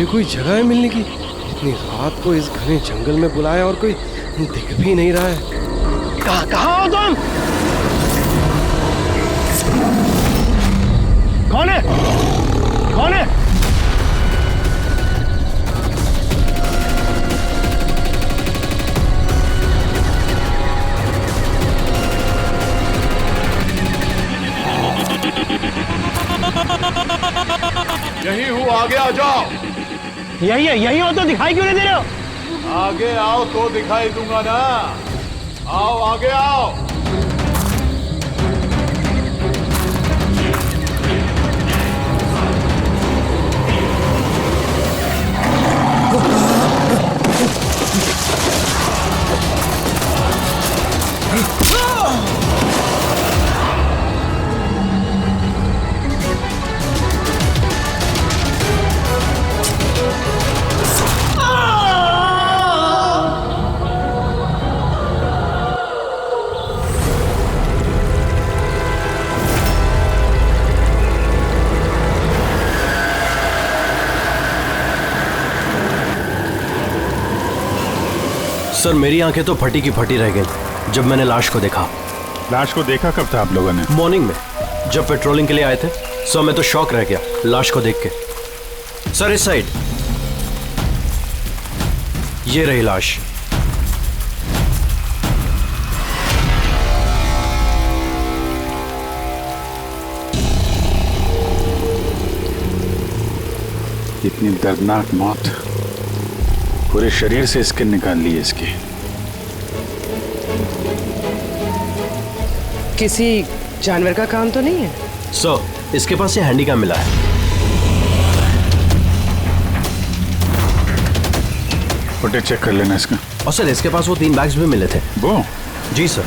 ये कोई जगह है मिलने की? इतनी रात को इस घने जंगल में बुलाया और कोई दिख भी नहीं रहा है। कहाँ हो तुम? कौन है? कौन है? यही हूँ, आगे आ जाओ। यही हो तो दिखाई क्यों नहीं दे रहे हो? आगे आओ तो दिखाई दूंगा ना। आओ आगे आओ। सर मेरी आंखें तो फटी की फटी रह गई जब मैंने लाश को देखा। लाश को देखा कब था आप लोगों ने? मॉर्निंग में जब पेट्रोलिंग के लिए आए थे। सर मैं तो शॉक रह गया लाश को देख के। सर इस साइड ये रही लाश। इतनी दर्दनाक मौत, पूरे शरीर से स्किन निकाल ली है इसकी। किसी जानवर का काम तो नहीं है? सर इसके पास ये हैंडीकैम मिला है। फुटेज चेक कर लेना इसका। और सर इसके पास वो 3 बैग्स भी मिले थे। वो? जी सर।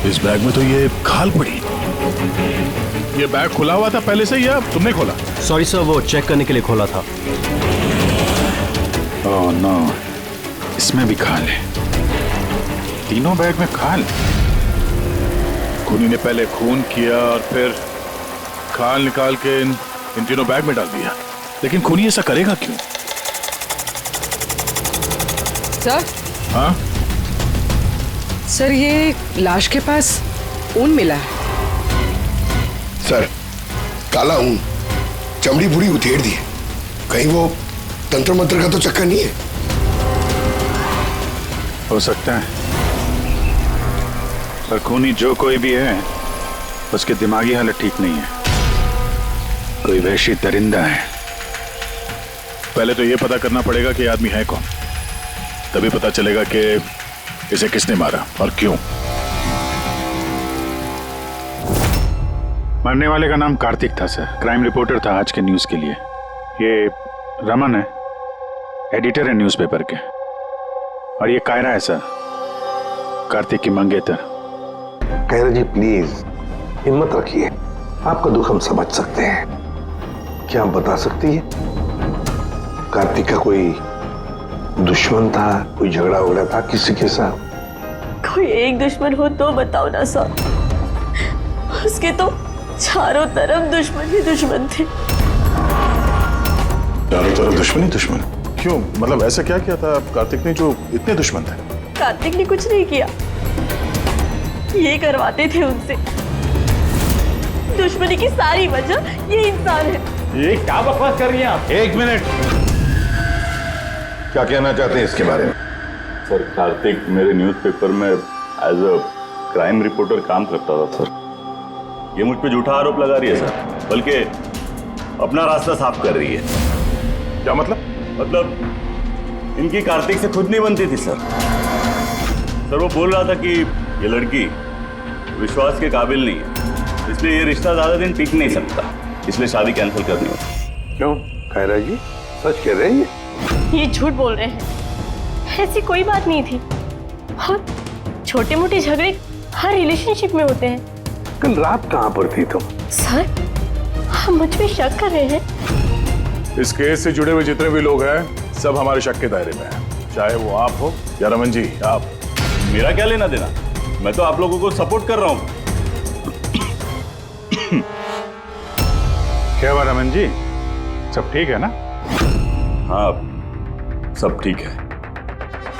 इस बैग में तो ये खाल पड़ी। ये बैग खुला हुआ था पहले से या तुमने खोला? सॉरी सर वो चेक करने के लिए खोला था। ओह नो, इसमें भी खाल है। तीनों बैग में खाल। खूनी ने पहले खून किया और फिर खाल निकाल के इन तीनों बैग में डाल दिया। लेकिन खूनी ऐसा करेगा क्यों? सर? हाँ सर ये लाश के पास ऊन मिला है। सर काला ऊन, चमड़ी पूरी उधेड़ दी है। कहीं वो तंत्र मंत्र का तो चक्कर नहीं है? हो सकता है, पर खूनी जो कोई भी है उसकी दिमागी हालत ठीक नहीं है। कोई वहशी दरिंदा है। पहले तो ये पता करना पड़ेगा कि आदमी है कौन, तभी पता चलेगा कि इसे किसने मारा और क्यों। मरने वाले का नाम कार्तिक था सर, क्राइम रिपोर्टर था आज के न्यूज के लिए। ये रमन है, एडिटर है न्यूज़पेपर के। और ये कायरा है सर, कार्तिक की मंगेतर। कायरा जी प्लीज हिम्मत रखिए, आपका दुख हम समझ सकते हैं। क्या आप बता सकती है कार्तिक का कोई दुश्मन था, कोई झगड़ा वगड़ा था किसी के साथ? कोई एक दुश्मन हो तो बताओ ना सर। उसके तो चारों तरफ दुश्मन ही दुश्मन थे। चारों तरफ दुश्मन ही दुश्मन? क्यों, मतलब ऐसा क्या किया था कार्तिक ने जो इतने दुश्मन थे? कार्तिक ने कुछ नहीं किया, ये करवाते थे उनसे। दुश्मनी की सारी वजह ये इंसान है। ये क्या बकवास कर रही हैं आप? एक मिनट, क्या कहना चाहते हैं इसके बारे में? सर कार्तिक मेरे न्यूज़पेपर में एज अ क्राइम रिपोर्टर काम करता था सर। ये मुझ पे झूठा आरोप लगा रही है सर, बल्कि अपना रास्ता साफ कर रही है। क्या मतलब? मतलब इनकी कार्तिक से खुद नहीं बनती थी सर। सर वो बोल रहा था कि ये लड़की विश्वास के काबिल नहीं है, इसलिए ये रिश्ता ज्यादा दिन टिक नहीं सकता, इसलिए शादी कैंसिल करनी होगी। क्यों कायरा जी, सच कह रहे हैं ये झूठ बोल रहे हैं, ऐसी कोई बात नहीं थी। और छोटे मोटे झगड़े हर रिलेशनशिप में होते हैं। कल रात कहाँ पर थी तुम? सर आप मुझ पे शक कर रहे हैं? इस केस से जुड़े हुए जितने भी लोग हैं सब हमारे शक के दायरे में हैं, चाहे वो आप हो या रमन जी आप। मेरा क्या लेना देना? मैं तो आप लोगों को सपोर्ट कर रहा हूं। क्या हुआ रमन जी, सब ठीक है ना? हाँ, सब ठीक है।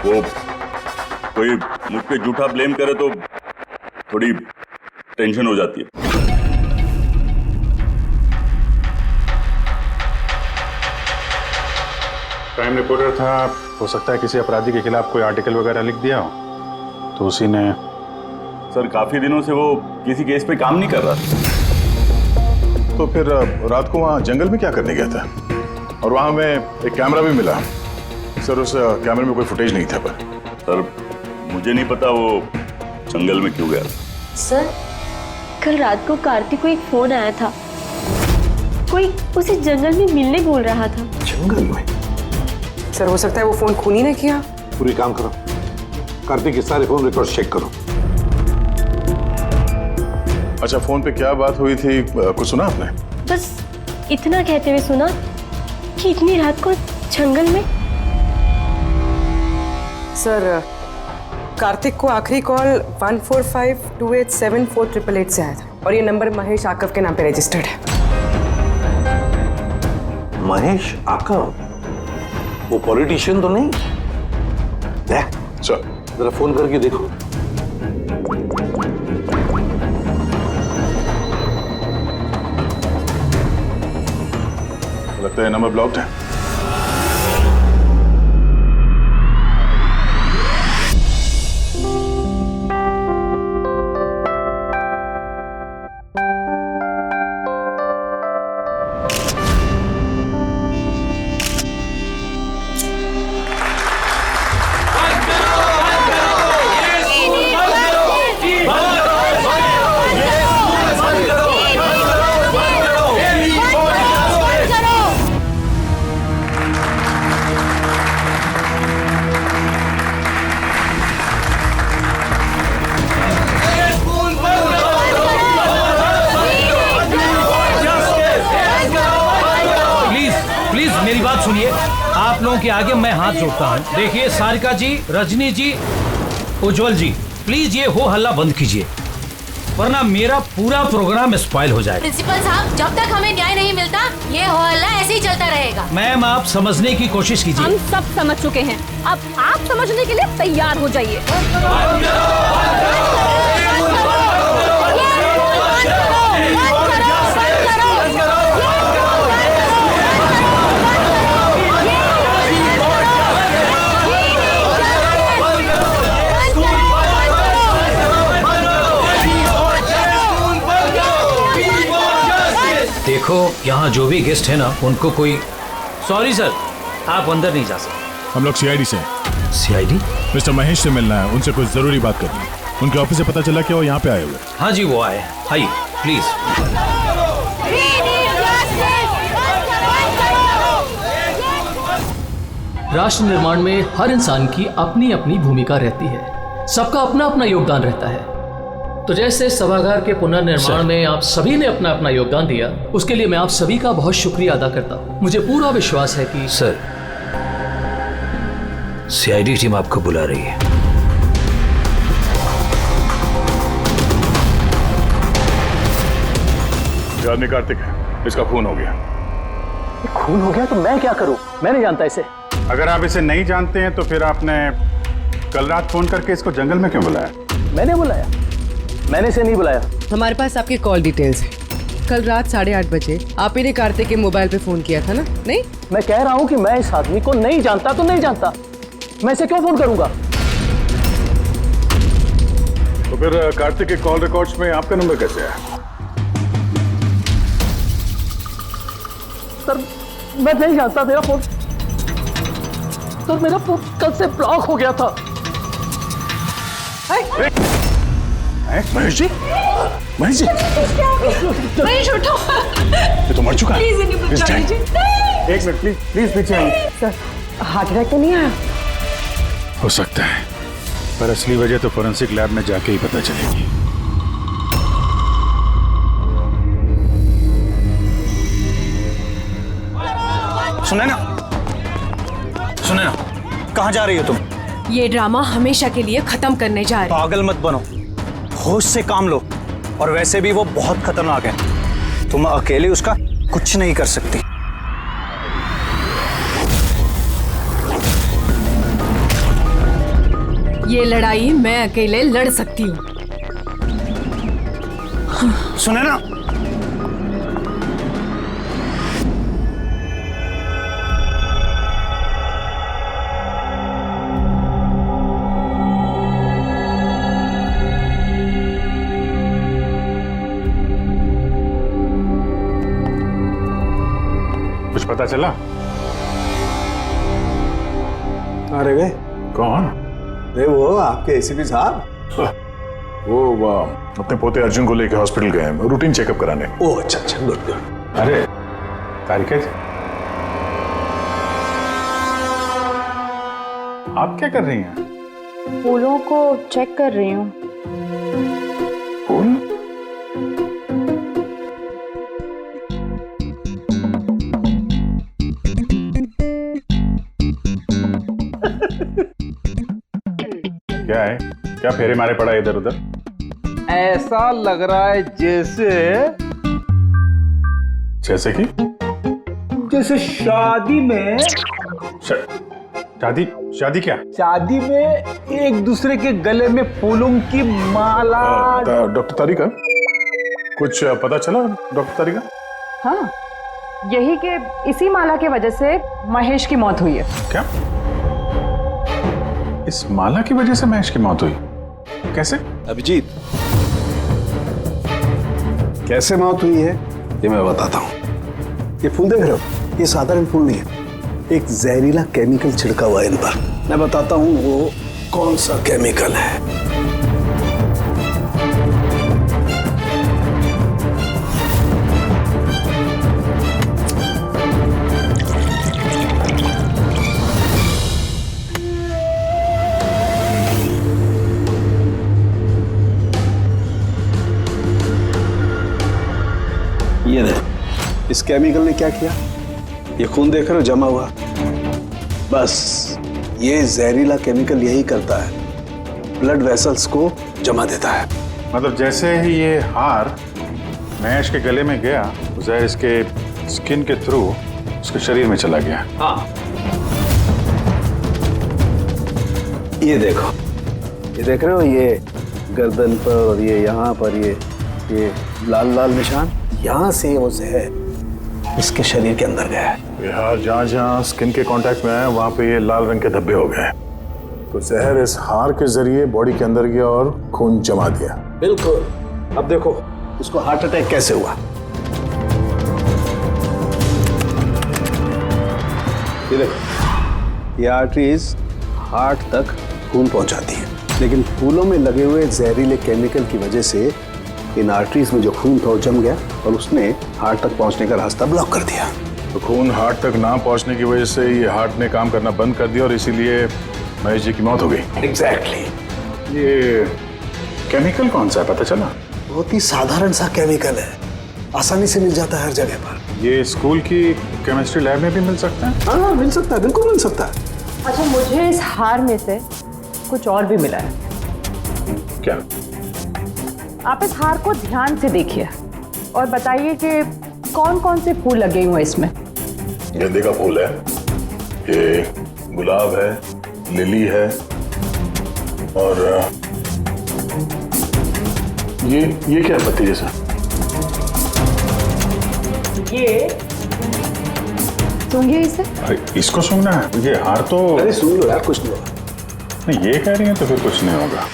वो कोई मुझ पे झूठा ब्लेम करे तो थोड़ी टेंशन हो जाती है। क्राइम रिपोर्टर था, हो सकता है किसी अपराधी के खिलाफ कोई आर्टिकल वगैरह लिख दिया हो, तो उसी ने। सर, काफी दिनों से वो किसी केस पे काम नहीं कर रहा था। तो फिर रात को वहाँ जंगल में क्या करने गया था? और वहाँ में एक कैमरा भी मिला। सर, उस कैमरे में कोई फुटेज नहीं था। पर सर, मुझे नहीं पता वो जंगल में क्यों गया। सर, कल रात को कार्तिक को एक फोन आया था। कोई उसे जंगल में मिलने बोल रहा था। जंगल में? सर, हो सकता है वो फोन खूनी ने किया। पूरी काम करो, कार्तिक के सारे फोन रिकॉर्ड चेक करो। अच्छा, फोन पे क्या बात हुई थी, कुछ सुना आपने? बस इतना कहते हुए सुना कि इतनी रात को जंगल में। सर, कार्तिक को आखिरी कॉल 1452874888 से आया था और ये नंबर महेश आकव के नाम पे रजिस्टर्ड है। महेश आकव? वो पॉलिटिशियन तो नहीं? देख, चल जरा फोन करके देखो। लगता है नंबर ब्लॉक्ड है। मेरी बात सुनिए, आप लोगों के आगे मैं हाथ जोड़ता हूँ। देखिए सारिका जी, रजनी जी, उज्जवल जी, प्लीज ये हो हल्ला बंद कीजिए, वरना मेरा पूरा प्रोग्राम स्पॉइल हो जाएगा। प्रिंसिपल साहब, जब तक हमें न्याय नहीं मिलता ये हो हल्ला ऐसे ही चलता रहेगा। मैम, आप समझने की कोशिश कीजिए। हम सब समझ चुके हैं, अब आप समझने के लिए तैयार हो जाइए। देखो, यहाँ जो भी गेस्ट है ना, उनको कोई। सॉरी सर, आप अंदर नहीं जा सकते। हम लोग सीआईडी से हैं। सीआईडी? मिस्टर महेश से मिलना है, उनसे कुछ जरूरी बात करनी है। उनके ऑफिस से पता चला कि वो यहाँ पे आए हुए। हाँ जी, वो आए। आइए प्लीज। राष्ट्र निर्माण में हर इंसान की अपनी अपनी भूमिका रहती है, सबका अपना अपना योगदान रहता है। तो जैसे सभागार के पुनर्निर्माण में आप सभी ने अपना अपना योगदान दिया, उसके लिए मैं आप सभी का बहुत शुक्रिया अदा करता हूँ। मुझे पूरा विश्वास है कि सर, सीआईडी टीम आपको बुला रही है। ये आदमी कार्तिक है, इसका खून हो गया। खून हो गया तो मैं क्या करूँ? मैं नहीं जानता इसे। अगर आप इसे नहीं जानते हैं तो फिर आपने कल रात फोन करके इसको जंगल में क्यों बुलाया? मैंने बुलाया? मैंने इसे नहीं बुलाया। हमारे पास आपकी कॉल डिटेल्स है। कल रात 8:30 बजे आप ही ने कार्तिक के मोबाइल पे फोन किया था ना? नहीं, मैं कह रहा हूँ कि मैं इस आदमी को नहीं जानता तो नहीं जानता, मैं इसे क्यों फोन करूंगा? तो फिर कार्तिक के कॉल रिकॉर्ड्स में आपका नंबर कैसे आया? सर, मैं नहीं जानता। मेरा फोन कल से ब्लॉक हो गया था। महेश जी, महेश जी, महेश उठो। ये तो मर चुका है। प्लीज इन्हें बचा लीजिए। एक मिनट, प्लीज प्लीज पीछे आइए। सर, हार्ट अटैक तो नहीं आया? हो सकता है, पर असली वजह तो फोरेंसिक लैब में जाके ही पता चलेगी। सुने ना, कहाँ जा रही हो तुम? ये ड्रामा हमेशा के लिए खत्म करने जा रहे हैं। पागल मत बनो, होश से काम लो। और वैसे भी वो बहुत खतरनाक है, तुम अकेले उसका कुछ नहीं कर सकती। ये लड़ाई मैं अकेले लड़ सकती हूँ। सुने ना, कुछ पता चला? अरे गए कौन? अरे वो आपके एसीपी साहब। वो अपने पोते अर्जुन को लेकर हॉस्पिटल गए हैं रूटीन चेकअप कराने। ओह अच्छा अच्छा, गुड गुड। अरे तारिका जी, आप क्या कर रही हैं? फूलों को चेक कर रही हूँ। फूल? क्या है? क्या फेरे मारे पड़ा इधर उधर? ऐसा लग रहा है जैसे कि जैसे शादी में शादी क्या? शादी में एक दूसरे के गले में फूलों की माला। डॉक्टर तारिका, कुछ पता चला डॉक्टर तारिका? हाँ, यही कि इसी माला की वजह से महेश की मौत हुई है। क्या? इस माला की वजह से महेश की मौत हुई? कैसे? अभिजीत, कैसे मौत हुई है ये मैं बताता हूँ। ये फूल देख रहे हो, ये साधारण फूल नहीं है, एक जहरीला केमिकल छिड़का हुआ है इन पर। मैं बताता हूँ वो कौन सा केमिकल है। ये देख, इस केमिकल ने क्या किया, ये खून देख रहे हो जमा हुआ, बस ये जहरीला केमिकल यही करता है, ब्लड वेसल्स को जमा देता है। मतलब जैसे ही ये हार महेश के गले में गया, जहर इसके स्किन के थ्रू उसके शरीर में चला गया। हाँ, ये देखो, ये देख रहे हो, ये गर्दन पर और ये यहाँ पर ये लाल लाल निशान, यहाँ से वो जहर इसके शरीर के अंदर गया है। ये हार जहाँ जहाँ स्किन के कांटेक्ट में आया वहाँ पे ये लाल रंग के धब्बे हो गए, तो जहर इस हार के जरिए बॉडी के अंदर गया और खून जमा दिया। बिल्कुल। अब देखो इसको हार्ट अटैक कैसे हुआ। ये देखो, ये आर्टरीज हार्ट तक खून पहुंचाती है, लेकिन फूलों में लगे हुए जहरीले केमिकल की वजह से इन आर्टरीज में जो खून था वो जम गया और उसने हार्ट तक पहुंचने का रास्ता ब्लॉक कर दिया। तो खून हार्ट तक ना पहुंचने की वजह से ये हार्ट ने काम करना बंद कर दिया और इसीलिए महेश जी की मौत हो गई। एग्जैक्टली। ये केमिकल कौन सा है, पता चला? बहुत ही साधारण सा केमिकल है, आसानी से मिल जाता है हर जगह पर। ये स्कूल की केमिस्ट्री लैब में भी मिल सकता है? हाँ मिल सकता है, बिल्कुल मिल सकता है। अच्छा, मुझे इस हार में से कुछ और भी मिला है। क्या? आप इस हार को ध्यान से देखिए और बताइए कि कौन कौन से फूल लगे हुए हैं इसमें। गेंदे का फूल है, ये गुलाब है, लिली है और ये क्या पत्ती जैसा? ये सूंघिए इसे। अरे इसको सूंघना है? ये हार तो अरे सूंघ लो यार, कुछ नहीं होगा। नहीं, ये कह रही है तो फिर कुछ नहीं होगा।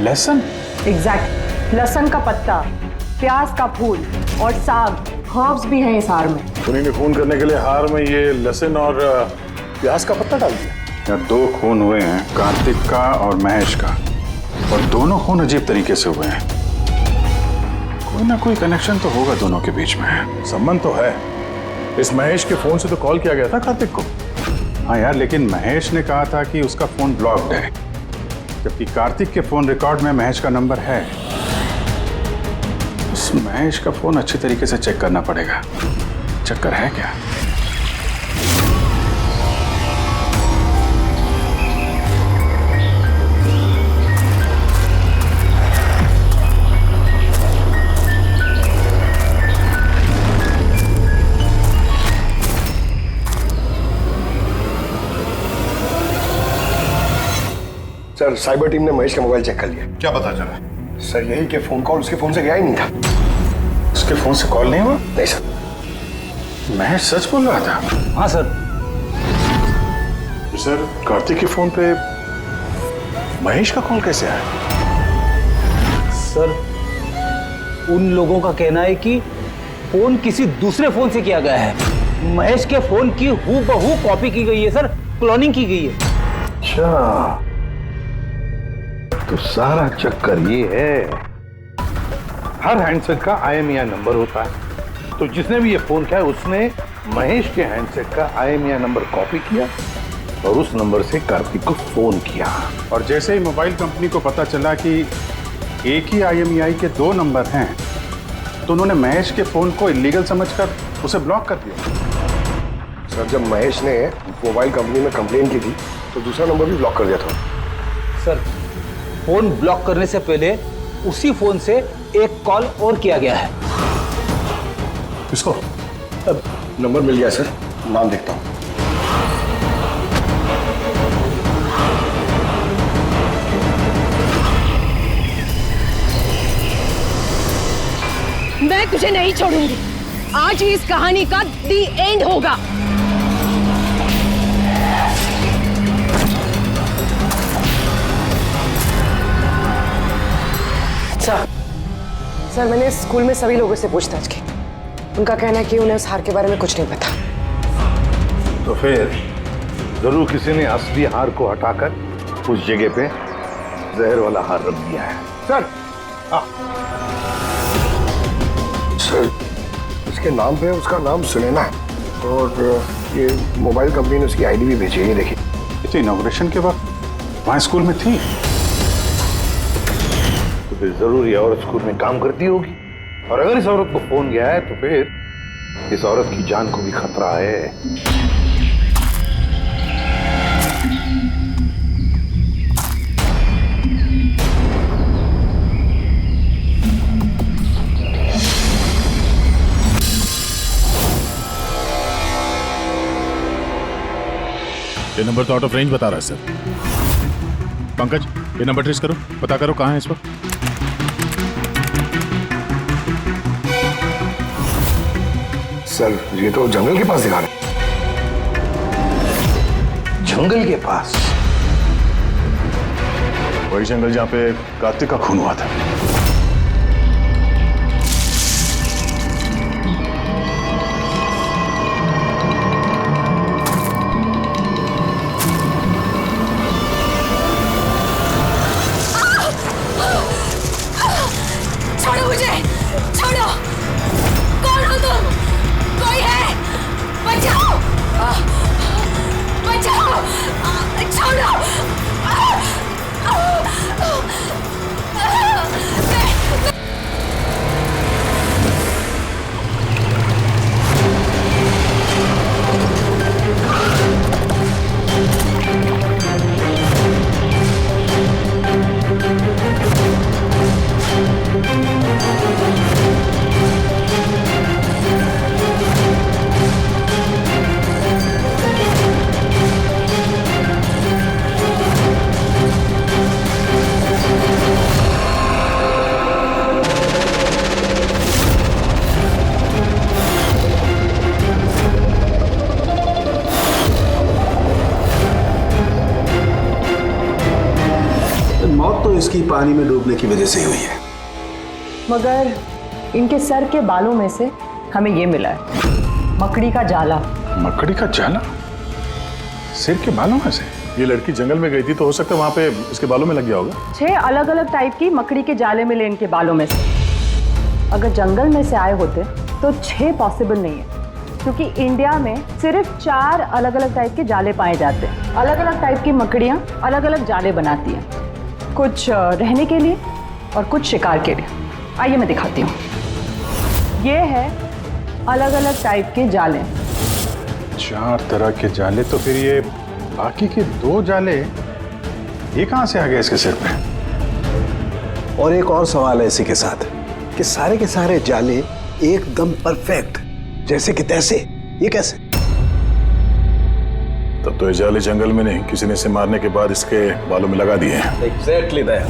लहसुन? एग्जैक्ट, लहसुन का पत्ता, प्याज का फूल और साग, हर्ब्स भी हैं इस हार में। उन्हीं ने खून करने के लिए हार में ये लहसुन और प्याज का पत्ता डाल दिया। यहाँ 2 खून हुए हैं, कार्तिक का और महेश का, और दोनों खून अजीब तरीके से हुए हैं। कोई ना कोई कनेक्शन तो होगा दोनों के बीच में, संबंध तो है। इस महेश के फोन से तो कॉल किया गया था कार्तिक को। हाँ यार, लेकिन महेश ने कहा था कि उसका फोन ब्लॉक्ड है, जबकि कार्तिक के फोन रिकॉर्ड में महेश का नंबर है। इस महेश का फोन अच्छी तरीके से चेक करना पड़ेगा, चक्कर है क्या? सर साइबर टीम ने महेश का मोबाइल चेक कर लिया। क्या पता चला? सर यही कि फोन कॉल उसके फोन से गया ही नहीं था। उसके फोन से कॉल नहीं हुआ? नहीं सर। महेश सच बोल रहा था? हाँ सर। सर कार्तिक के फोन पे महेश का कॉल कैसे आया? सर उन लोगों का कहना है कि फोन किसी दूसरे फोन से किया गया है। महेश के फोन की हूबहू कॉपी की गई है सर, क्लोनिंग की गई है। अच्छा तो सारा चक्कर ये है, हर हैंडसेट का IMEI नंबर होता है, तो जिसने भी ये फोन किया उसने महेश के हैंडसेट का IMEI नंबर कॉपी किया और उस नंबर से कार्तिक को फोन किया। और जैसे ही मोबाइल कंपनी को पता चला कि एक ही IMEI के 2 नंबर हैं, तो उन्होंने महेश के फोन को इलीगल समझकर उसे ब्लॉक कर दिया। सर जब महेश ने मोबाइल कंपनी में कंप्लेन की थी तो दूसरा नंबर भी ब्लॉक कर दिया था। सर फोन ब्लॉक करने से पहले उसी फोन से एक कॉल और किया गया है। किसको? अब नंबर मिल गया सर, नाम देखता हूँ। मैं तुझे नहीं छोड़ूंगी। आज ही इस कहानी का दी एंड होगा। सर मैंने स्कूल में सभी लोगों से पूछताछ की। उनका कहना है कि उन्हें उस हार के बारे में कुछ नहीं पता। तो फिर जरूर किसी ने असली हार को हटाकर उस जगह पे जहर वाला हार रख दिया है। सर सर इसके नाम पे उसका नाम सुनैना है और ये मोबाइल कंपनी ने उसकी ID भी भेजी है, ये देखिए। तो इनॉग्रेशन के वक्त वहाँ स्कूल में थी, तो फिर जरूर ये औरत स्कूल में काम करती होगी, और अगर इस औरत को फोन गया है तो फिर इस औरत की जान को भी खतरा है। ये नंबर तो आउट ऑफ रेंज बता रहा है सर। पंकज ये नंबर ट्रेस करो, पता करो कहाँ है इस वक्त। सर ये तो जंगल के पास दिखा रहे। जंगल के पास? वही जंगल जहाँ पे कार्तिक का खून हुआ था। छोड़ो मुझे, छोड़ो। कौन हो तुम? कोई है? बचाओ, बचाओ, छोड़ो। मौत तो इसकी पानी में डूबने की वजह से हुई है। मगर इनके सर के बालों में से हमें ये मिला है, मकड़ी का जाला। मकड़ी का जाला? सिर के बालों में से? ये लड़की जंगल में गई थी तो हो सकता है वहां पे इसके बालों में लग गया होगा। 6 अलग अलग टाइप की मकड़ी के जाले मिले इनके बालों में से। अगर जंगल में से आए होते तो 6 पॉसिबल नहीं है, क्योंकि इंडिया में सिर्फ 4 अलग अलग टाइप के जाले पाए जाते हैं। अलग अलग टाइप की मकड़ियाँ अलग अलग जाले बनाती हैं, कुछ रहने के लिए और कुछ शिकार के लिए। आइए मैं दिखाती हूँ। ये है अलग अलग टाइप के जाले। 4 तरह के जाले, तो फिर ये बाकी के 2 जाले ये कहां से आ गए इसके सिर पे? और एक और सवाल है इसी के साथ कि सारे के सारे जाले एकदम परफेक्ट, जैसे कि तैसे, ये कैसे? तब तो ये जाले जंगल में नहीं, किसी ने इसे मारने के बाद इसके बालों में लगा दिए हैं। Exactly that.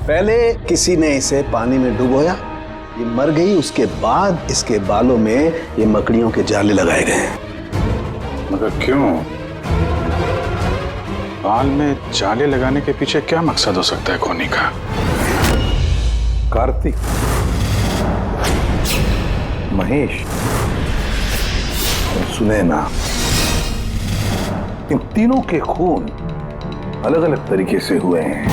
पहले किसी ने इसे पानी में डुबोया, ये मर गई, उसके बाद इसके बालों में ये मकड़ियों के जाले लगाए गए। मगर क्यों? बाल में जाले लगाने के पीछे क्या मकसद हो सकता है खोनी का? कार्तिक, महेश और सुनैना, इन तीनों के खून अलग अलग तरीके से हुए हैं,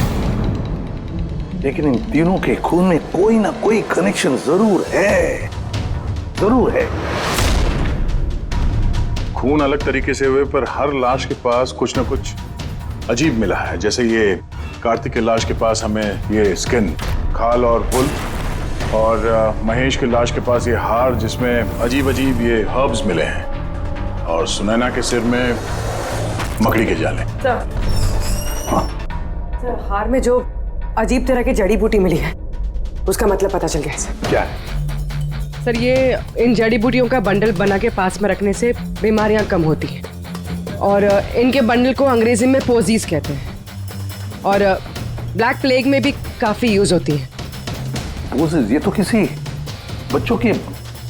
लेकिन इन तीनों के खून में कोई ना कोई कनेक्शन जरूर है, जरूर है। खून अलग तरीके से हुए पर हर लाश के पास कुछ ना कुछ अजीब मिला है। जैसे ये कार्तिक की लाश के पास हमें ये स्किन, खाल और वुल, और महेश की लाश के पास ये हार जिसमें अजीब अजीब ये हर्ब्स मिले हैं, और सुनैना के सिर में मकड़ी के जाले। सर, हार में जो अजीब तरह की जड़ी बूटी मिली है उसका मतलब पता चल गया सर। क्या है? सर, ये इन जड़ी बूटियों का बंडल बना के पास में रखने से बीमारियां कम होती हैं, और इनके बंडल को अंग्रेजी में पोजीज कहते हैं, और ब्लैक प्लेग में भी काफी यूज होती है। पोजेस? ये तो किसी बच्चों की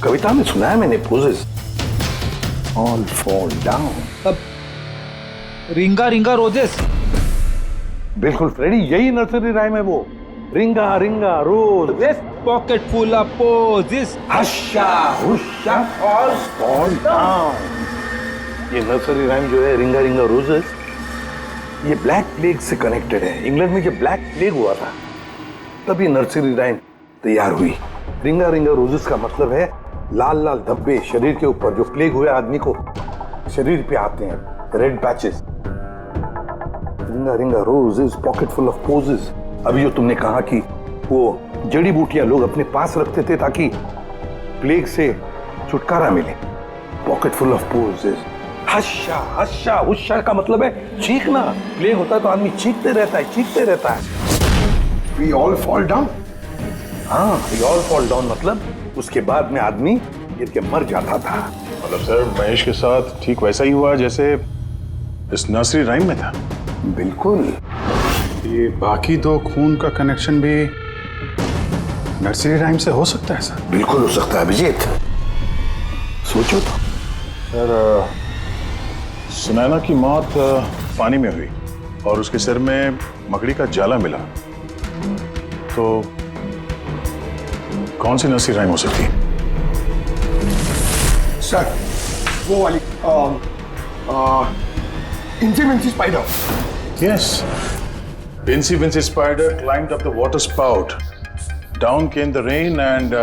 कविता में सुना है मैंने। Posies, all fall down. अब रिंगा रिंगा रोजेस। बिल्कुल फ्रेडी, यही नर्सरी राइम है वो। Ringa ringa rose, pocket full of posies, husha husha all fall down. ये नर्सरी राइम जो है, रिंगा रिंगा रोजेस, ये ब्लैक प्लेग से कनेक्टेड है। इंग्लैंड में जब ब्लैक प्लेग हुआ था तब ये नर्सरी राइम तैयार हुई। रिंगा रिंगा रोजेस का मतलब है लाल लाल धब्बे शरीर के ऊपर जो प्लेग हुए आदमी को शरीर पे आते हैं, रेड पैचेस। रिंगा रिंगा roses, pocket full of posies. अभी जो तुमने कहा कि वो जड़ी बूटियां लोग अपने पास रखते थे ताकि प्लेग से छुटकारा मिले, पॉकेट फुल ऑफ पोजेस। हश्शा हश्शा हुश्शा का मतलब है चीखना। प्लेग होता है तो आदमी चीखते रहता है, चीखते रहता है। We all fall down। हाँ, we all fall down मतलब उसके बाद में आदमी गिर के मर जाता था। मतलब सर, महेश के साथ ठीक वैसा ही हुआ जैसे इस नर्सरी राइम में था। बिल्कुल। ये बाकी दो खून का कनेक्शन भी नर्सरी राइम से हो सकता है सर? बिल्कुल हो सकता है अभिजीत, सोचो तो। सर, सुनैना की मौत पानी में हुई और उसके सिर में मकड़ी का जाला मिला, तो कौन सी नर्सरी राइम हो सकती है? सर, वो वाली इंची Vinci spider. Yes. Incy Wincy Spider climbed up the water spout. Down came the rain and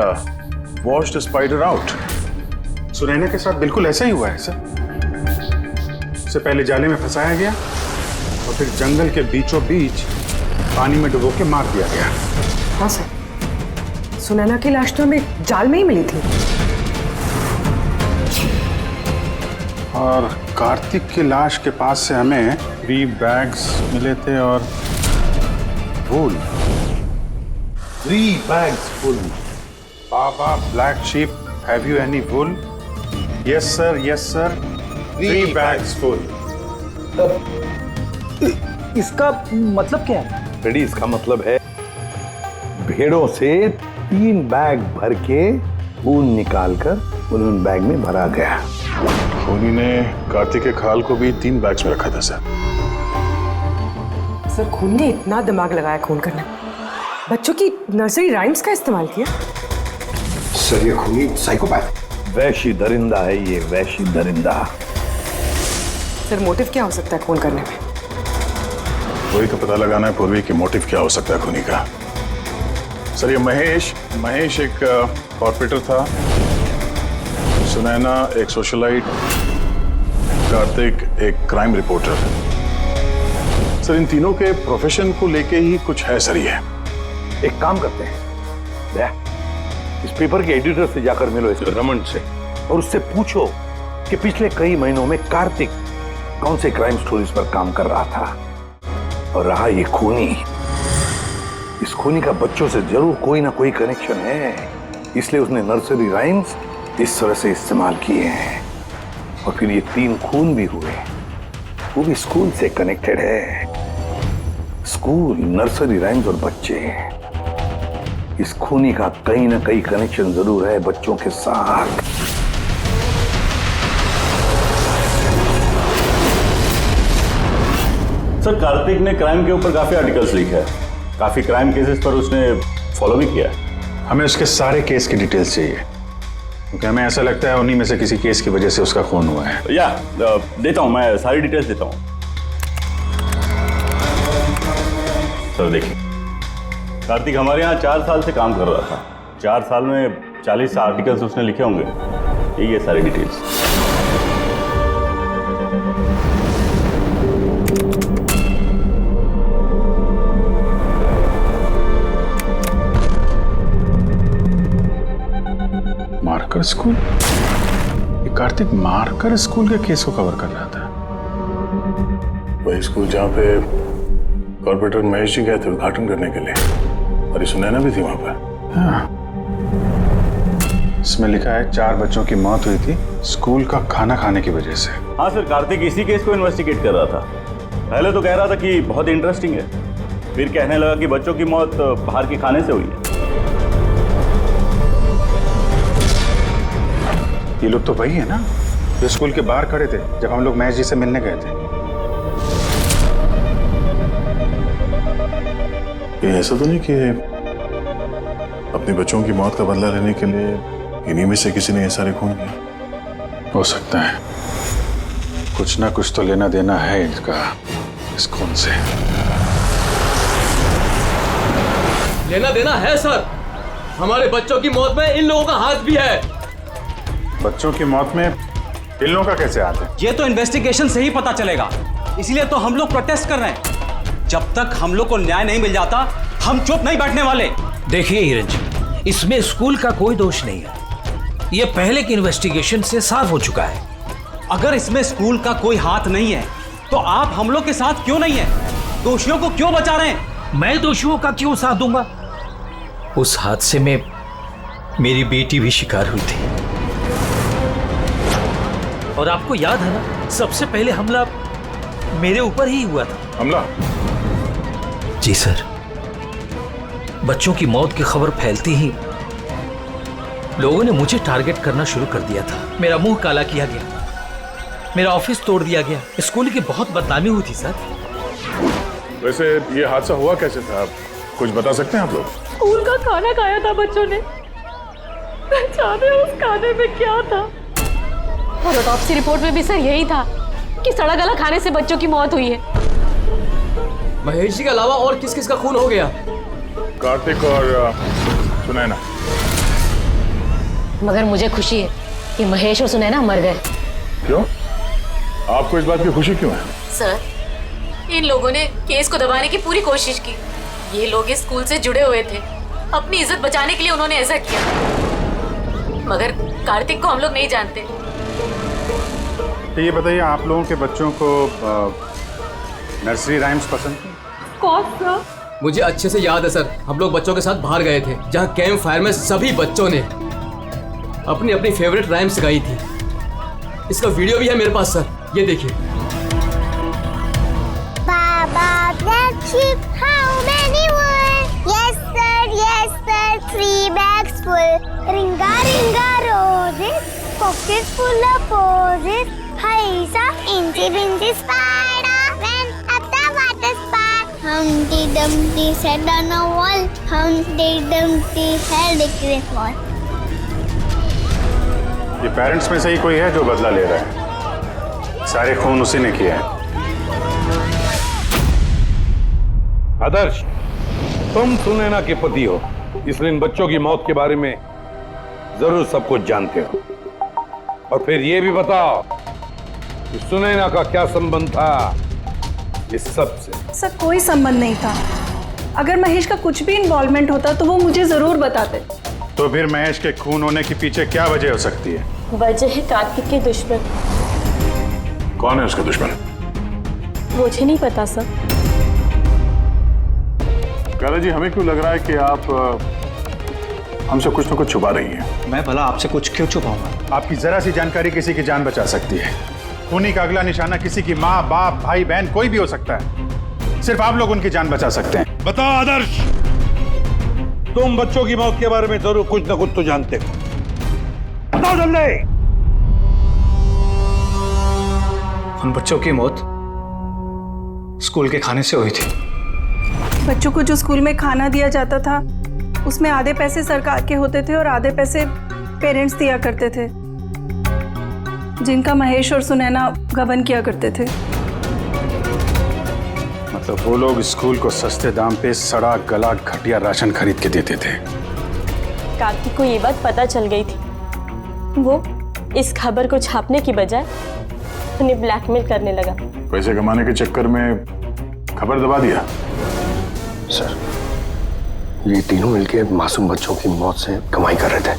washed the spider out. Sunaina के साथ बिल्कुल ऐसा ही हुआ है सर। उससे पहले जाले में फंसाया गया और फिर जंगल के बीचों बीच पानी में डुबो के मार दिया गया। हाँ सर, सुनैना की लाश तो हमें जाल में ही मिली थी। और कार्तिक की लाश के पास से हमें 3 बैग्स मिले थे और वूल। 3 bags full। Baa baa black sheep, have you any wool? Yes sir, yes sir, 3 bags full। इसका मतलब क्या है? रेडी, इसका मतलब है भेड़ों से 3 बैग भर के ऊन निकालकर उन बैग में भरा गया। खूनी ने कार्तिक के खाल को भी 3 बैग्स में रखा था सर। सर, खून ने इतना दिमाग लगाया खून करने, बच्चों की नर्सरी राइम्स का इस्तेमाल किया। सर, ये खूनी साइकोपैथ, वैशी दरिंदा है ये, वैशी दरिंदा। सर, मोटिव क्या हो सकता है खून करने में? वही तो पता लगाना है पूर्वी कि मोटिव क्या हो सकता है खूनी का। सर, ये महेश एक कॉर्पोरेटर था, सुनैना एक सोशलाइट, कार्तिक एक क्राइम रिपोर्टर। सर, इन तीनों के प्रोफेशन को लेके ही कुछ है सर। ये एक काम करते हैं, इस पेपर के एडिटर से जाकर मिलो, इस रमन से, और उससे पूछो कि पिछले कई महीनों में कार्तिक कौन से क्राइम स्टोरीज पर काम कर रहा था। और रहा ये खूनी, इस खूनी का बच्चों से जरूर कोई ना कोई कनेक्शन है, इसलिए उसने नर्सरी राइम्स इस तरह से इस्तेमाल किए हैं। और फिर ये 3 खून भी हुए, वो भी स्कूल से कनेक्टेड है। स्कूल, नर्सरी राइम्स और बच्चे, इस खूनी का कहीं ना कहीं कनेक्शन जरूर है बच्चों के साथ। सर, कार्तिक ने क्राइम के ऊपर काफी आर्टिकल्स लिखे हैं, काफी क्राइम केसेस पर उसने फॉलो भी किया है। हमें उसके सारे केस की डिटेल्स चाहिए, क्योंकि हमें ऐसा लगता है उन्हीं में से किसी केस की वजह से उसका खून हुआ है। या देता हूं, मैं सारी डिटेल्स देता हूं। सर देखिए, कार्तिक हमारे यहाँ 4 साल से काम कर रहा था। 4 साल में 40 आर्टिकल्स उसने लिखे होंगे। यही है सारी डिटेल्स। Marker school? ये कार्तिक मार्कर स्कूल के केस को कवर कर रहा था। वही स्कूल जहाँ पे कॉर्पोरेटर महेश जी गए थे उद्घाटन करने के लिए, और ये सुनैना भी थी वहां पर। हाँ, इसमें लिखा है 4 बच्चों की मौत हुई थी स्कूल का खाना खाने की वजह से। हाँ सर, कार्तिक इसी केस को इन्वेस्टिगेट कर रहा था। पहले तो कह रहा था कि बहुत इंटरेस्टिंग है, फिर कहने लगा कि बच्चों की मौत बाहर के खाने से हुई है। ये लोग तो वही है ना जो स्कूल के बाहर खड़े थे जब हम लोग महेश जी से मिलने गए थे। ये ऐसा तो नहीं कि अपने बच्चों की मौत का बदला लेने के लिए इन्हीं में से किसी ने ये सारे खून किए? हो सकता है, कुछ ना कुछ तो लेना देना है इनका इस खून से। लेना देना है सर। हमारे बच्चों की मौत में इन लोगों का हाथ भी है। बच्चों की मौत में इन लोगों का कैसे हाथ है? ये तो इन्वेस्टिगेशन से ही पता चलेगा, इसीलिए तो हम लोग प्रोटेस्ट कर रहे हैं। जब तक हम लोग को न्याय नहीं मिल जाता हम चुप नहीं बैठने वाले। देखिए हिरन जी, इसमें स्कूल का कोई दोष नहीं है। ये पहले की इन्वेस्टिगेशन से साफ हो चुका है। अगर इसमें स्कूल का कोई हाथ नहीं है तो आप हम लोग के साथ क्यों नहीं है? दोषियों को क्यों बचा रहे हैं? मैं दोषियों का क्यों साथ दूंगा? उस हादसे में मेरी बेटी भी शिकार हुई थी। और आपको याद है ना, सबसे पहले हमला मेरे ऊपर ही हुआ था। हमला? जी सर। बच्चों की मौत की खबर फैलती ही लोगों ने मुझे टारगेट करना शुरू कर दिया था। मेरा मुंह काला किया गया, मेरा ऑफिस तोड़ दिया गया, स्कूल की बहुत बदनामी हुई थी सर। वैसे ये हादसा हुआ कैसे था, आप कुछ बता सकते हैं आप लोग? स्कूल का खाना खाया था बच्चों ने, जाने उस खाने में क्या था। और ऑटोप्सी रिपोर्ट में भी सर यही था कि सड़ा गला खाने से बच्चों की मौत हुई है। महेश जी के अलावा और किस किस का खून हो गया? कार्तिक और सुनैना। मगर मुझे खुशी है कि महेश और सुनैना मर गए। क्यों? आपको इस बात की खुशी क्यों है? सर, इन लोगों ने केस को दबाने की पूरी कोशिश की। ये लोग इस स्कूल से जुड़े हुए थे, अपनी इज्जत बचाने के लिए उन्होंने ऐसा किया। मगर कार्तिक को हम लोग नहीं जानते। तो ये बताइए, आप लोगों के बच्चों को नर्सरी राइम्स पसंद थी? कौन सा? मुझे अच्छे से याद है सर, हम लोग बच्चों के साथ बाहर गए थे जहाँ कैंप फायर में सभी बच्चों ने अपनी अपनी फेवरेट राइम्स गाई थी। इसका वीडियो भी है मेरे पास सर, ये देखिए। Baba, black sheep, how many were? Yes sir, 3 bags full. Ringa, ringa, roses, pockets full of posies. Haisa, incy, wincy spider, went up the water spout. Humpty Dumpty sat on a wall. Humpty Dumpty held a great wall. ये parents में से ही कोई है जो बदला ले रहा है? सारे खून उसी ने किया है। आदर्श, तुम सुनैना के पति हो, इसलिए इन बच्चों की मौत के बारे में जरूर सब कुछ जानते हो। और फिर ये भी बताओ कि सुनैना का क्या संबंध था इस सब से? सर, कोई संबंध नहीं था। अगर महेश का कुछ भी इन्वॉल्वमेंट होता तो वो मुझे जरूर बताते। तो फिर महेश के खून होने के पीछे क्या वजह हो सकती है? वजह है कार्तिक के दुश्मन। कौन है उसका दुश्मन? मुझे नहीं पता सर। काला जी, हमें क्यों लग रहा है कि आप हमसे कुछ न कुछ छुपा रही हैं? मैं भला आपसे कुछ क्यों छुपाऊंगा? आपकी जरा सी जानकारी किसी की जान बचा सकती है। खूनी का अगला निशाना किसी की माँ, बाप, भाई, बहन कोई भी हो सकता है। सिर्फ आप लोग उनकी जान बचा सकते हैं। बताओ आदर्श, तुम बच्चों की मौत के बारे में जरूर कुछ ना कुछ तो जानते हो। बताओ जल्दी। उन बच्चों की मौत स्कूल के खाने से हुई थी। बच्चों को जो स्कूल में खाना दिया जाता था उसमें आधे पैसे सरकार के होते थे और आधे पैसे पेरेंट्स दिया करते थे, जिनका महेश और सुनैना गबन किया करते थे। मतलब वो लोग स्कूल को सस्ते दाम पे सड़ा गला घटिया राशन खरीद के देते थे। कार्तिक को ये बात पता चल गई थी। वो इस खबर को छापने की बजाय उन्हें ब्लैकमेल करने लगा। पैसे कमाने के चक्कर में खबर दबा दिया। सर, ये तीनों मिलके मासूम बच्चों की मौत से कमाई कर रहे थे,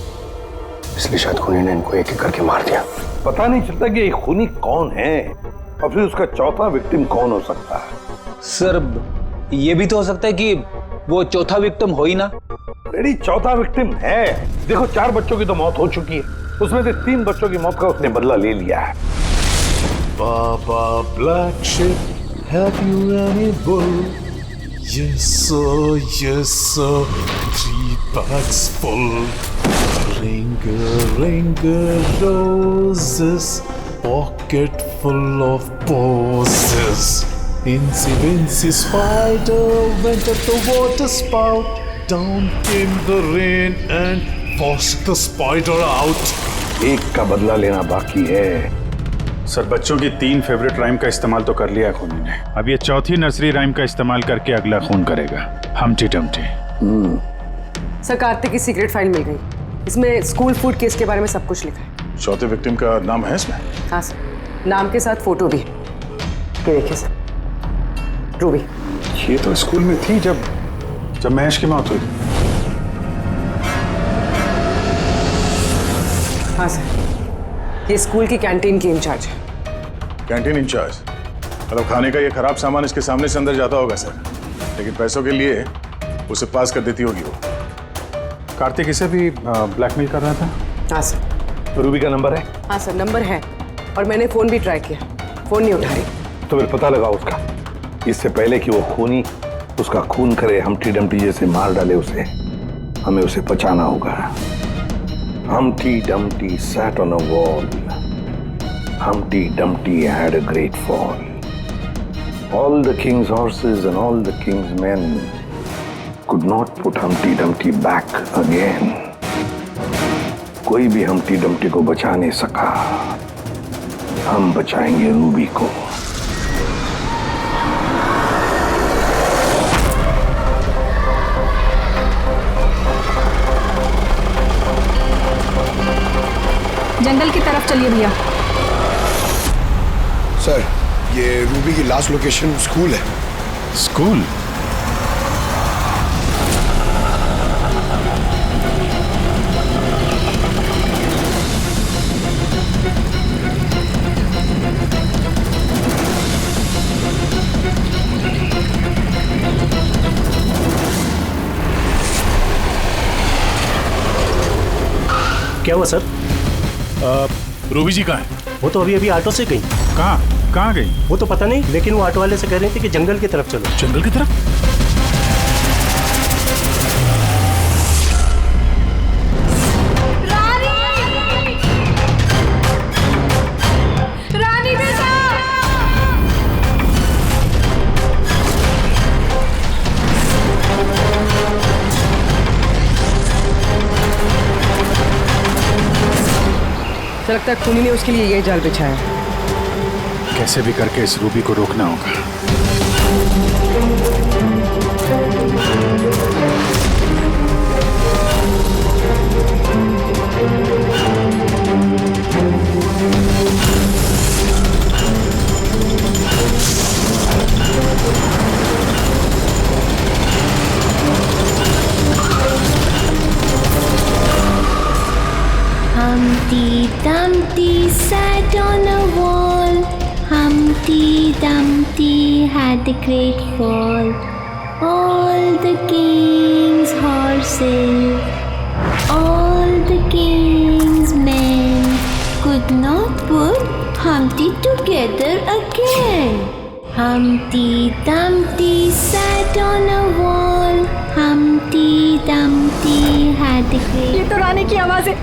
इसलिए शायद खूनी ने इनको एक एक करके मार दिया। पता नहीं चलता कि ये खूनी कौन है और फिर उसका चौथा विक्टिम कौन हो सकता है। सर, ये भी तो हो सकता है कि वो चौथा विक्टिम हो ही ना। रेडी, चौथा विक्टिम है। देखो, 4 बच्चों की तो मौत हो चुकी है, उसमें से 3 बच्चों की मौत का उसने बदला ले लिया है। Baba Black Sheep, have you any bull? Yes sir, 3 bags full. Ring roses, pocket full of posies. Incy Wincy Spider went at the water spout. Down came the rain and washed the spider out. एक का बदला लेना बाकी है। Sir, बच्चों की 3 favourite rhyme का इस्तेमाल तो कर लिया खूनी ने। अब ये चौथी नर्सरी राइम का इस्तेमाल करके अगला खून करेगा, हमटी डमटी। सर, कार्तिक की सीक्रेट फाइल मिल गई। इसमें स्कूल फूड केस के बारे में सब कुछ लिखा है। चौथे विक्टिम का नाम है इसमें? हाँ सर, नाम के साथ फोटो भी। ये देखिए सर, रूबी। ये तो स्कूल में थी जब महेश की मौत हुई। हाँ सर, ये स्कूल की कैंटीन की इंचार्ज है। Canteen incharge? मतलब खाने का ये खराब सामान इसके सामने से अंदर जाता होगा सर, लेकिन पैसों के लिए उसे पास कर देती होगी वो। कार्तिक इसे भी ब्लैकमेल कर रहा था? हाँ सर। तो रूबी का नंबर है? हाँ सर, नंबर है और मैंने फोन भी ट्राई किया, फोन नहीं उठा रही। तो फिर पता लगाओ उसका, इससे पहले कि वो खूनी उसका खून करे, हमटी डमटी जैसे मार डाले उसे। हमें उसे बचाना होगा। Humpty Dumpty sat on a wall. Humpty Dumpty had a great fall. All the king's horses and all the king's men could not put Humpty Dumpty back again. कोई भी Humpty Dumpty को बचा नहीं सका। हम बचाएंगे रूबी को। जंगल की तरफ चलिए भैया। सर, ये रूबी की लास्ट लोकेशन स्कूल है। स्कूल? क्या हुआ सर? रूबी जी कहाँ है? वो तो अभी ऑटो से गई। कहाँ गई? वो तो पता नहीं, लेकिन वो ऑटो वाले से कह रहे थे कि जंगल की तरफ चलो। जंगल की तरफ? रानी बेटा! तो लगता है खूनी ने उसके लिए यही जाल बिछाया है। कैसे भी करके इस रूबी को रोकना होगा। Humpty Dumpty sat on a wall. Humpty Dumpty had a great fall. All the king's horses, all the king's men could not put Humpty together again. Humpty Dumpty sat on a wall. Humpty Dumpty had a great... ये तो रानी की आवाज है।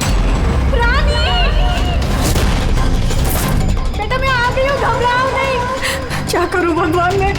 रानी! बेटा मैं आ गई हूँ, घबराओ नहीं। क्या करूं भगवान मैं?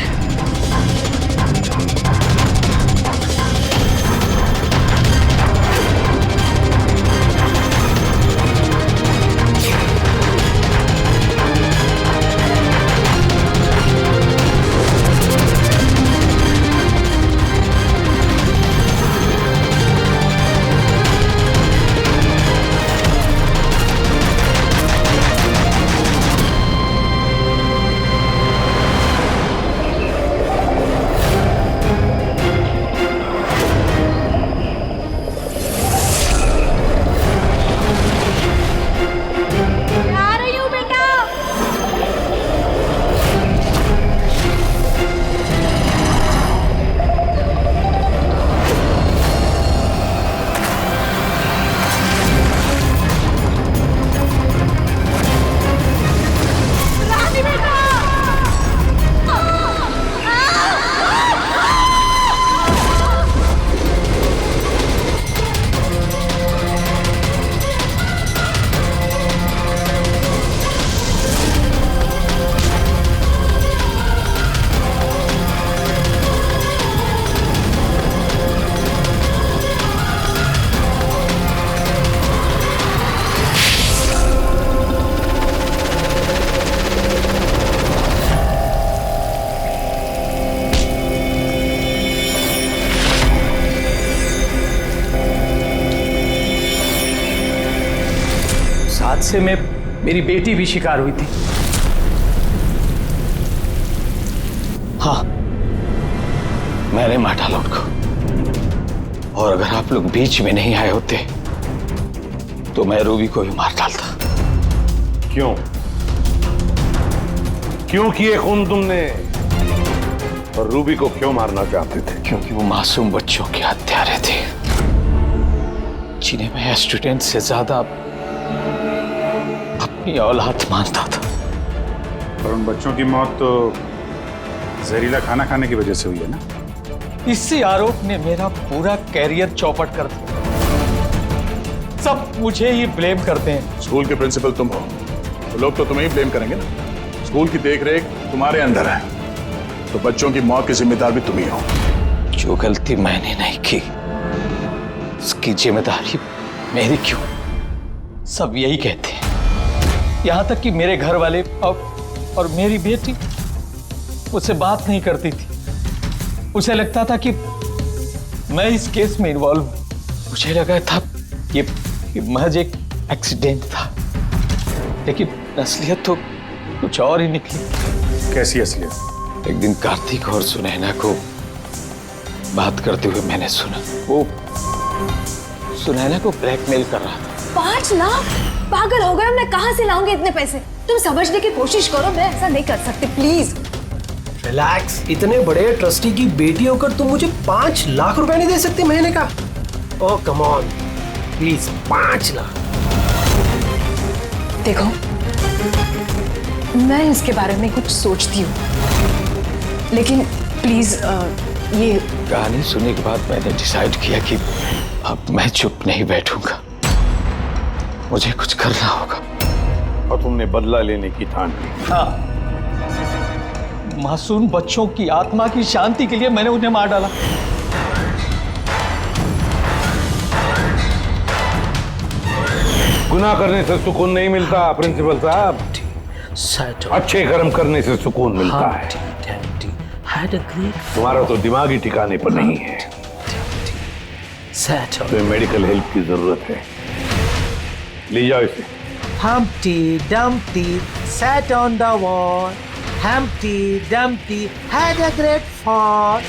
हादसे में मेरी बेटी भी शिकार हुई थी। हाँ, मैंने मार डाला उनको। और अगर आप लोग बीच में नहीं आए होते तो मैं रूबी को भी मार डालता। क्यों? क्यों किए खून तुमने? और रूबी को क्यों मारना चाहते थे? क्योंकि वो मासूम बच्चों के हत्यारे थे, जिन्हें मैं स्टूडेंट से ज्यादा अपनी औलाद मानता था। और उन बच्चों की मौत तो जहरीला खाना खाने की वजह से हुई है ना? इसी आरोप ने मेरा पूरा कैरियर चौपट कर दिया। सब मुझे ही ब्लेम करते हैं। स्कूल के प्रिंसिपल तुम हो तो लोग तो तुम्हें ही ब्लेम करेंगे ना। स्कूल की देखरेख तुम्हारे अंदर है तो बच्चों की मौत के जिम्मेदार भी तुम ही हो। जो गलती मैंने नहीं की उसकी जिम्मेदारी मेरी क्यों? सब यही कहते हैं। यहां तक कि मेरे घर वाले और मेरी बेटी मुझसे बात नहीं करती थी। उसे लगता था कि मैं इस केस में इन्वॉल्व हूं। मुझे लगा था ये महज एक एक्सीडेंट था, लेकिन असलियत तो कुछ और ही निकली। कैसी असलियत? एक दिन कार्तिक और सुनैना को बात करते हुए मैंने सुना। वो सुनैना को ब्लैकमेल कर रहा था। 5 लाख? पागल हो गए? मैं कहां से लाऊंगी इतने पैसे? तुम समझने की कोशिश करो, मैं ऐसा नहीं कर सकती, प्लीज। रिलैक्स। इतने बड़े ट्रस्टी की बेटी होकर तुम मुझे 5 लाख रुपए नहीं दे सकते महीने का? ओह कम ऑन प्लीज, 5 लाख। देखो, मैं इसके बारे में कुछ सोचती हूँ, लेकिन प्लीज ये कहानी सुनने के बाद मैंने डिसाइड किया कि अब मैं चुप नहीं बैठूंगा, मुझे कुछ करना होगा। और तुमने बदला लेने की ठान ली? हाँ, मासूम बच्चों की आत्मा की शांति के लिए मैंने उन्हें मार डाला। गुनाह करने से सुकून नहीं मिलता प्रिंसिपल साहब, अच्छे कर्म करने से सुकून मिलता है। तुम्हारा तो दिमाग ही ठिकाने पर नहीं है। तुम्हें मेडिकल हेल्प की जरूरत है, ले जाओ इसे। Humpty Dumpty sat on the wall. Humpty Dumpty had a great fall.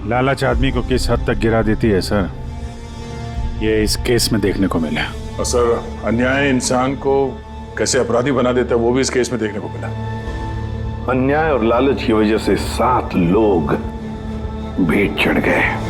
लालच आदमी को किस हद तक गिरा देती है सर, ये इस केस में देखने को मिला। और सर, अन्याय इंसान को कैसे अपराधी बना देता है वो भी इस केस में देखने को मिला। अन्याय और लालच की वजह से 7 लोग भेंट चढ़ गए।